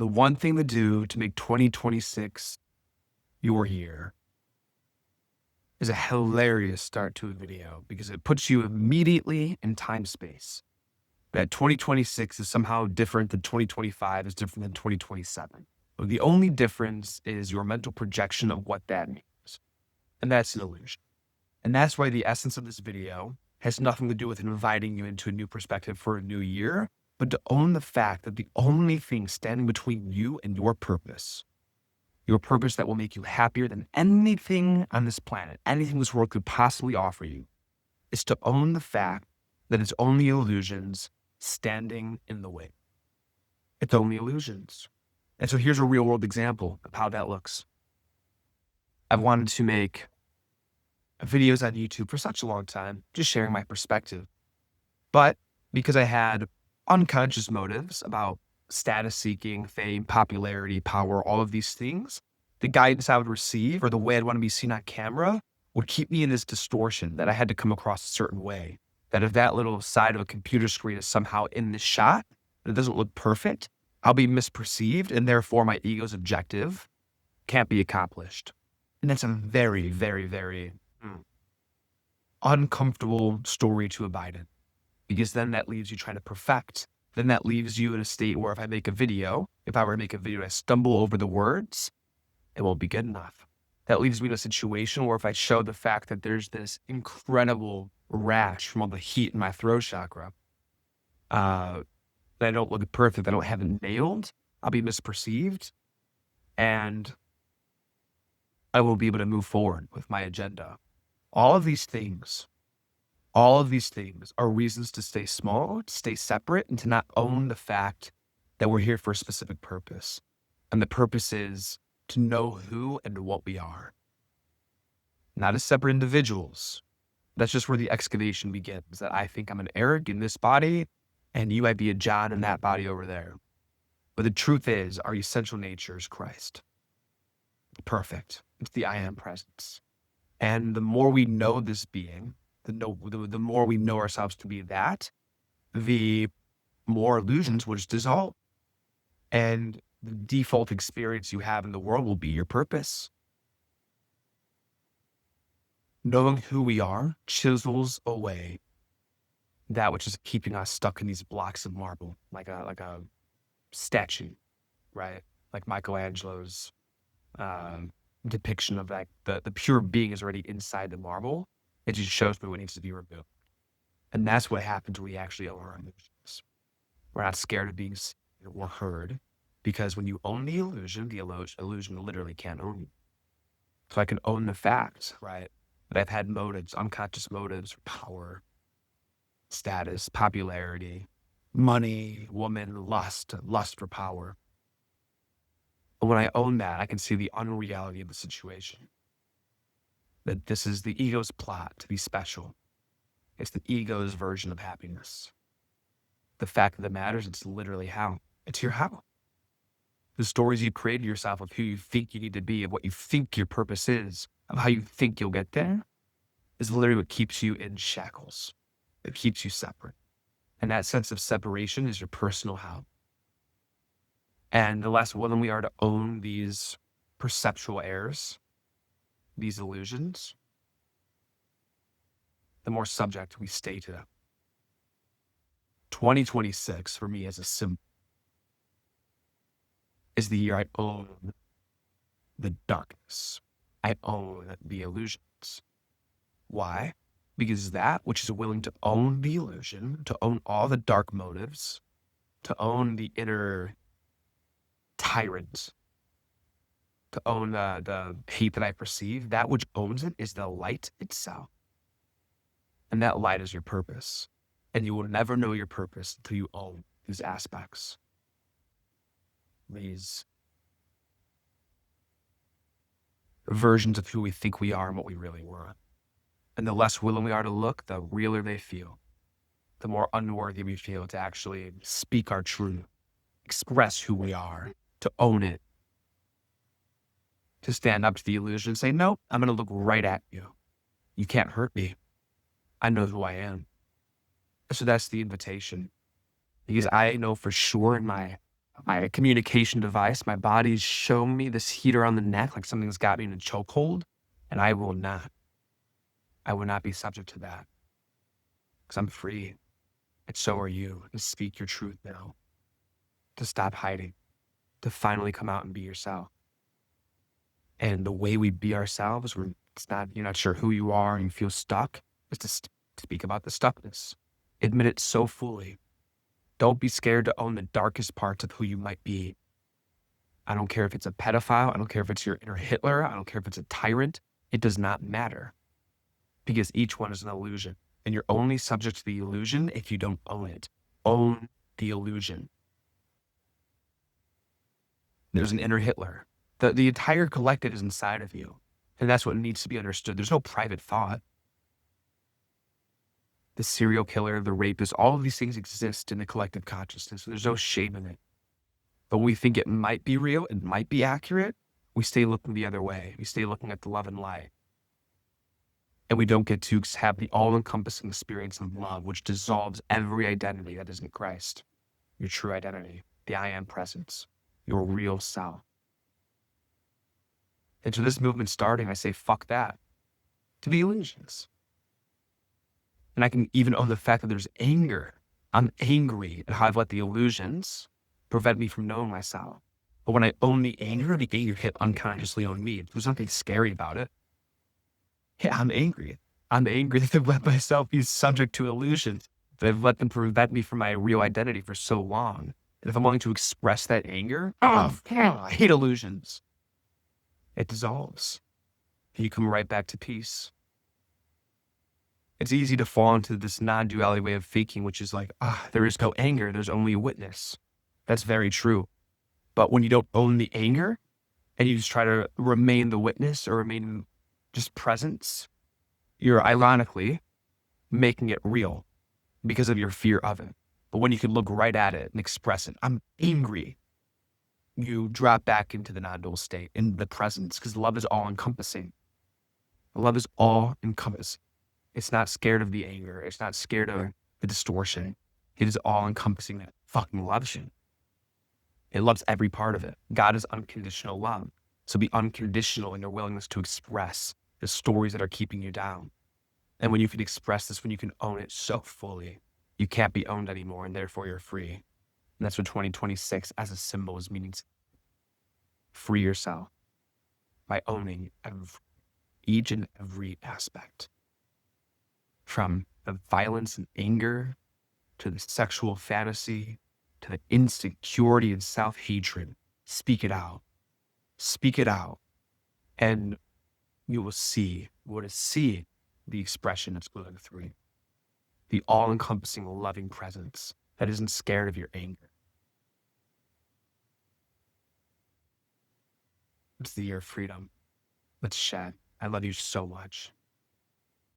the one thing to do to make 2026 your year is a hilarious start to a video because it puts you immediately in time space. That 2026 is somehow different than 2025 is different than 2027. But the only difference is your mental projection of what that means. And that's an illusion. And that's why the essence of this video has nothing to do with inviting you into a new perspective for a new year, but to own the fact that the only thing standing between you and your purpose that will make you happier than anything on this planet, anything this world could possibly offer you, is to own the fact that it's only illusions standing in the way. It's only illusions. And so here's a real world example of how that looks. I've wanted to make videos on YouTube for such a long time, just sharing my perspective. But because I had unconscious motives about status seeking, fame, popularity, power, all of these things, the guidance I would receive or the way I'd want to be seen on camera would keep me in this distortion that I had to come across a certain way. That if that little side of a computer screen is somehow in this shot, and it doesn't look perfect, I'll be misperceived, and therefore my ego's objective can't be accomplished. And that's a very, very, very uncomfortable story to abide in, because then that leaves you trying to perfect. Then that leaves you in a state where if I were to make a video, I stumble over the words, it won't be good enough. That leaves me in a situation where if I show the fact that there's this incredible rash from all the heat in my throat chakra, that I don't look perfect, I don't have it nailed, I'll be misperceived, and I won't be able to move forward with my agenda. All of these things are reasons to stay small, to stay separate, and to not own the fact that we're here for a specific purpose. And the purpose is to know who and what we are. Not as separate individuals. That's just where the excavation begins, that I think I'm an Eric in this body, and you might be a John in that body over there. But the truth is, our essential nature is Christ. Perfect. It's the I am presence. And the more we know this being, the more we know ourselves to be that, the more illusions will just dissolve. And the default experience you have in the world will be your purpose. Knowing who we are chisels away that which is keeping us stuck in these blocks of marble, like a statue, right? Like Michelangelo's depiction of that, the pure being is already inside the marble. It just shows me what needs to be removed. And that's what happens when we actually own our illusions. We're not scared of being seen or heard, because when you own the illusion literally can't own you. So I can own the fact, right, that I've had motives, unconscious motives for power, status, popularity, money, woman, lust for power. But when I own that, I can see the unreality of the situation. That this is the ego's plot to be special. It's the ego's version of happiness. The fact of the matter is it's literally how. It's your how. The stories you created yourself of who you think you need to be, of what you think your purpose is, of how you think you'll get there, is literally what keeps you in shackles. It keeps you separate. And that sense of separation is your personal how. And the less willing we are to own these perceptual errors, these illusions, the more subject we stay to them. 2026 for me as a symbol is the year I own the darkness. I own the illusions. Why? Because that which is willing to own the illusion, to own all the dark motives, to own the inner tyrant, to own the hate that I perceive, that which owns it is the light itself. And that light is your purpose. And you will never know your purpose until you own these aspects. These versions of who we think we are and what we really were. And the less willing we are to look, the realer they feel. The more unworthy we feel to actually speak our truth, express who we are, to own it. To stand up to the illusion and say, no, I'm going to look right at you. You can't hurt me. I know who I am. So that's the invitation. Because I know for sure in my my communication device. My body's showing me this heat around the neck, like something's got me in a chokehold, and I will not. I will not be subject to that because I'm free. And so are you. To speak your truth now, to stop hiding, to finally come out and be yourself. And the way we be ourselves, where you're not sure who you are and you feel stuck, is to speak about the stuckness. Admit it so fully. Don't be scared to own the darkest parts of who you might be. I don't care if it's a pedophile. I don't care if it's your inner Hitler. I don't care if it's a tyrant. It does not matter because each one is an illusion. And you're only subject to the illusion if you don't own it. Own the illusion. There's an inner Hitler. The entire collective is inside of you. And that's what needs to be understood. There's no private thought. The serial killer, the rapist, all of these things exist in the collective consciousness. There's no shame in it. But when we think it might be real, it might be accurate, we stay looking the other way. We stay looking at the love and light. And we don't get to have the all-encompassing experience of love, which dissolves every identity that isn't Christ. Your true identity, the I am presence, your real self. And so this movement starting, I say, fuck that, to the illusions. And I can even own the fact that there's anger. I'm angry at how I've let the illusions prevent me from knowing myself. But when I own the anger hit unconsciously on me. There's nothing scary about it. Yeah, I'm angry. I'm angry that I've let myself be subject to illusions, that I've let them prevent me from my real identity for so long. And if I'm willing to express that anger, I hate illusions. It dissolves. And you come right back to peace. It's easy to fall into this non-duality way of thinking, which is like, there is no anger, there's only witness. That's very true. But when you don't own the anger and you just try to remain the witness or remain just presence, you're ironically making it real because of your fear of it. But when you can look right at it and express it, I'm angry, you drop back into the non-dual state, in the presence, because love is all-encompassing. Love is all-encompassing. It's not scared of the anger. It's not scared of the distortion. It is all-encompassing that fucking loves you. It loves every part of it. God is unconditional love. So be unconditional in your willingness to express the stories that are keeping you down. And when you can express this, when you can own it so fully, you can't be owned anymore, and therefore you're free. And that's what 2026 as a symbol is meaning. Free yourself by owning each and every aspect. From the violence and anger, to the sexual fantasy, to the insecurity and self-hatred. Speak it out. Speak it out. And you will see the expression that's going through you. The all-encompassing, loving presence that isn't scared of your anger. It's the year of freedom. Let's shed. I love you so much.